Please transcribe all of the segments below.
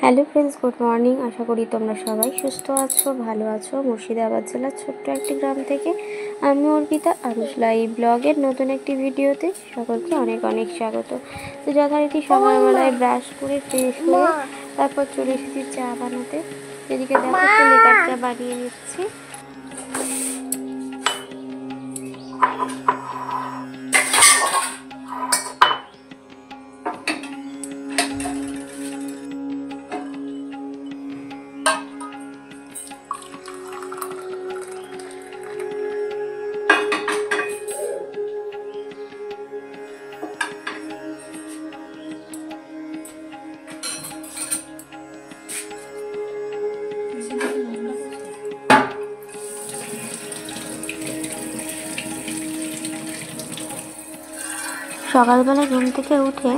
Hello friends, good morning. আশা করি তোমরা সবাই সুস্থ আছো, ভালো আছো। মুর্শিদাবাদ জেলার ছোট্ট একটি গ্রাম থেকে আমি অর্পিতা আরুষ লাইভ ব্লগের নতুন একটি ভিডিওতে সকলকে অনেক অনেক স্বাগত। তো যথারীতি সকালবেলায় ব্রাশ করে ফ্রেশ হয়ে তারপর চলে এসেছি চা বানাতে। এদিকে দেখো একটু লেকার চা বানিয়ে নিচ্ছি। সকালবেলা ঘুম থেকে উঠে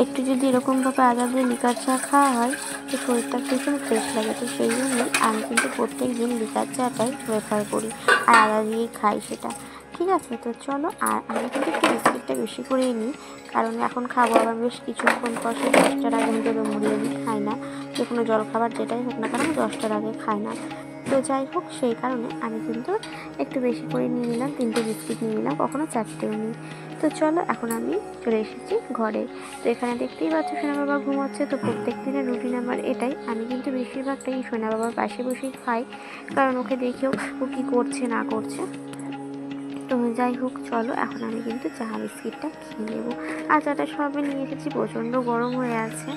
একটু যদি এরকমভাবে আদা দিয়ে লিকার চা খাওয়া হয় তো শরীরটা ভীষণ ফ্রেশ লাগে। তো সেই জন্যই আমি কিন্তু প্রত্যেক দিন লিকার চাটাই প্রেফার করি আর আদা দিয়েই খাই সেটা। ঠিক আছে, তো চলো। আর আমি কিন্তু একটু বিস্কিটটা বেশি করেই নিই, কারণ এখন খাবো আবার বেশ কিছুক্ষণ পর। সেই 10টার আগে আমি তো মুড়ি আমি খাই না, যে কোনো জলখাবার যেটাই হোক না কেন আমি 10টার আগে খাই না। তো যাই হোক, সেই কারণে আমি কিন্তু একটু বেশি করে নিয়ে নিলাম, 3টে বিস্কিট নিয়ে নিলাম, কখনো 4টেও নিই। তো চলো, এখন আমি চলে এসেছি ঘরে। তো এখানে দেখতেই পাচ্ছ সোনা বাবা ঘুমাচ্ছে। তো প্রত্যেক দিনের রুটিন আমার এটাই। আমি কিন্তু বেশিরভাগটাই সোনা বাবার পাশে বসেই খাই, কারণ ওকে দেখেও ও কী করছে না করছে। তো যাই হোক, চলো এখন আমি কিন্তু চা বিস্কিটটা খেয়ে নেবো। আর চাটা সবে নিয়ে এসেছি, প্রচণ্ড গরম হয়ে আছে।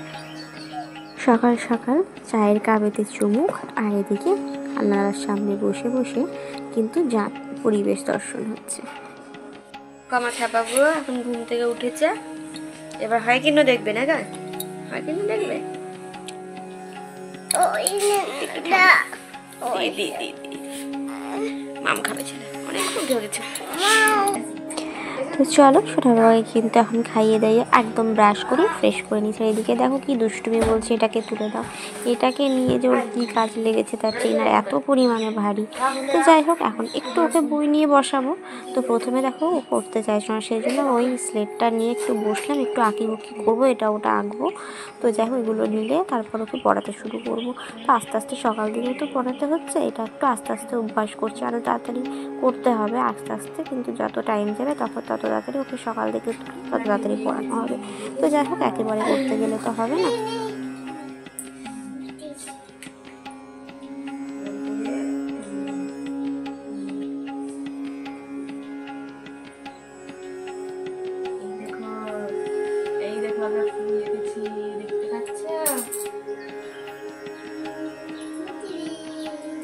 সকাল সকাল চায়ের কাপেতে চুমুক, আর এদিকে আলনার সামনে বসে বসে কিন্তু যা পরিবেশ দর্শন হচ্ছে। আমার ছাপাগুলো এখন ঘুম থেকে উঠেছে, এবার হয় কিন্তু দেখবে না গা, হয় কিন্তু দেখবে। মাম খাবে ছেলে, অনেক উঠে গেছে। তো চলো, সোনা বাবাকে কিন্তু এখন খাইয়ে দিয়ে একদম ব্রাশ করে ফ্রেশ করে নিয়েছে। এদিকে দেখো কি দুষ্টুমি বলছে, এটাকে তুলে দাও। এটাকে নিয়ে যে ওর কী কাজ লেগেছে তার ঠিক না, এত পরিমাণে ভারী। তো যাই হোক, এখন একটু ওকে বই নিয়ে বসাবো। তো প্রথমে দেখো ও পড়তে চাইছো না, সেই জন্য ওই স্লেটটা নিয়ে একটু বসলাম, একটু আঁকিবুকি করবো, এটা ওটা আঁকবো। তো যাই হোক, এগুলো নিলে তারপর ওকে পড়াতে শুরু করবো। তো আস্তে আস্তে সকাল দিকেও তো পড়াতে হচ্ছে, এটা একটু আস্তে আস্তে অভ্যাস করছি। আরও তাড়াতাড়ি করতে হবে আস্তে আস্তে, কিন্তু যত টাইম যাবে তত তাড়াতাড়ি ওকে সকাল থেকে তত তাড়াতাড়ি পড়ানো হবে। তো যাই হোক, একেবারে করতে গেলে তো হবে না।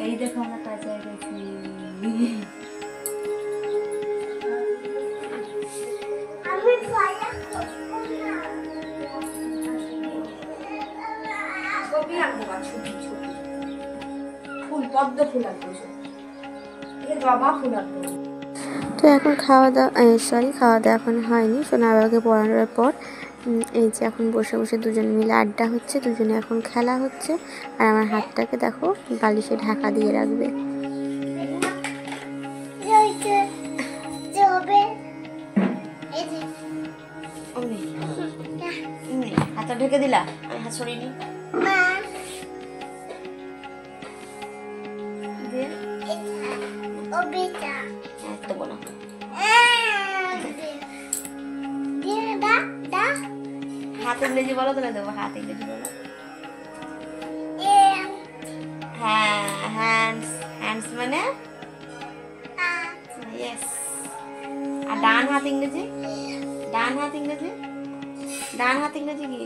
এই দেখো আমরা কাজে গেছি। তো এখন খাওয়া দাওয়া এখন হয়নি। সোনা বাবাকে পড়ানোর পর এই যে এখন বসে বসে দুজন মিলে আড্ডা হচ্ছে, দুজনে এখন খেলা হচ্ছে। আর আমার হাতটাকে দেখো বালিশে ঢাকা দিয়ে রাখবে। হাতটা ঢেকে দিলা, আমি হাত সরিয়ে নিই। হাত ইংরেজি বলো, তাহলে দেবো। হাত ইংরেজি বলো। হ্যাঁ, হ্যান্ডস। হ্যান্ডস মানে ইয়েস। আর ডান হাত ইংরেজি? ডান হাত ইংরেজি? ডান হাত ইংরেজি কি?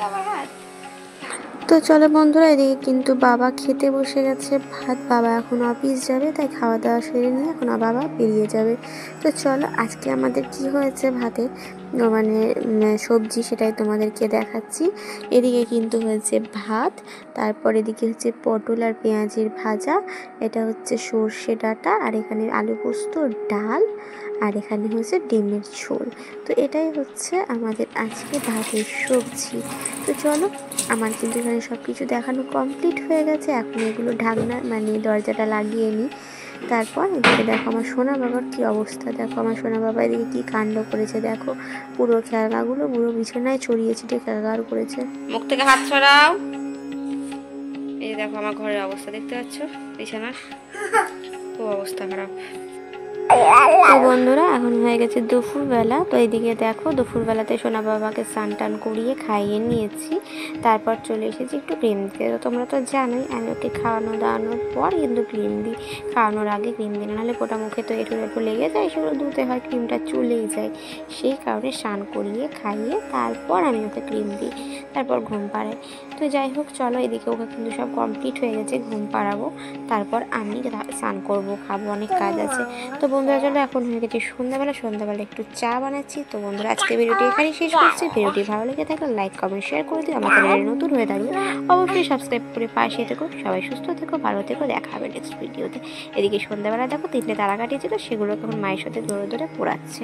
আমার হাত তো চলো বন্ধুরা, এদিকে কিন্তু বাবা খেতে বসে গেছে ভাত। বাবা এখন অফিস যাবে, তাই খাওয়া দাওয়া সেরে নিয়ে এখন বাবা বেরিয়ে যাবে। তো চলো, আজকে আমাদের কি হয়েছে ভাতে মানে সবজি, সেটাই তোমাদেরকে দেখাচ্ছি। এদিকে কিন্তু হয়েছে ভাত, তারপর এদিকে হচ্ছে পটল আর পেঁয়াজের ভাজা, এটা হচ্ছে সর্ষে ডাঁটা, আর এখানে আলু পোস্ত, ডাল, আর এখানে হচ্ছে ডিমের ঝোল। তো এটাই হচ্ছে আমাদের আজকে ভাতের সবজি। তো চলো, আমার কিন্তু এখানে সব কিছু দেখানো কমপ্লিট হয়ে গেছে। এখন এগুলো ঢাকনা মানে দরজাটা লাগিয়ে নিই। তারপর এদিকে দেখো আমার সোনা বাবার কি অবস্থা, দেখো আমার সোনা বাবা এদিকে কি কাণ্ড করেছে, দেখো পুরো খেলনাগুলো পুরো বিছানায় ছড়িয়ে ছিটিয়ে খেলাঘর করেছে। মুখ থেকে হাত ছড়াও। এই দেখো আমার ঘরের অবস্থা দেখতে পাচ্ছ, বিছানার খুব অবস্থা খারাপ। তো বন্ধুরা এখন হয়ে গেছে দুপুরবেলা। তো এইদিকে দেখো দুপুরবেলাতে সোনা বাবাকে স্নান টান করিয়ে খাইয়ে নিয়েছি, তারপর চলে এসেছি একটু ক্রিম দিতে। তো তোমরা তো জানোই আমি ওকে খাওয়ানো দাওয়ানোর পর কিন্তু ক্রিম দিই, খাওয়ানোর আগে ক্রিম দিই, নাহলে গোটা মুখে তো একটু একটু লেগে যায়, সেগুলো ধুতে হয়, ক্রিমটা চলেই যায়। সেই কারণে স্নান করিয়ে খাইয়ে তারপর আমি ওকে ক্রিম দিই, তারপর ঘুম পাড়াই। তো যাই হোক চলো, এদিকে ওকে কিন্তু সব কমপ্লিট হয়ে গেছে, ঘুম পাড়াবো, তারপর আমি স্নান করবো, খাবো, অনেক কাজ আছে। তো বন্ধুরা চলো এখন হয়ে গেছে সন্ধ্যাবেলা একটু চা বানাচ্ছি। তো বন্ধুরা আজকে ভিডিওটি এখানেই শেষ করছি। ভিডিওটি ভালো লেগে থাকলে লাইক কমেন্ট শেয়ার করে দিও। আমার চ্যানেলে নতুন হয়ে থাকলে অবশ্যই সাবস্ক্রাইব করে পাশে থেকো। সবাই সুস্থ থেকো, ভালো থেকো, দেখা হবে নেক্সট ভিডিওতে। এদিকে সন্ধ্যাবেলা দেখো 3টে তারা কাটিয়েছিল, সেগুলোকে এখন মায়ের সাথে ধরে ধরে পোড়াচ্ছে।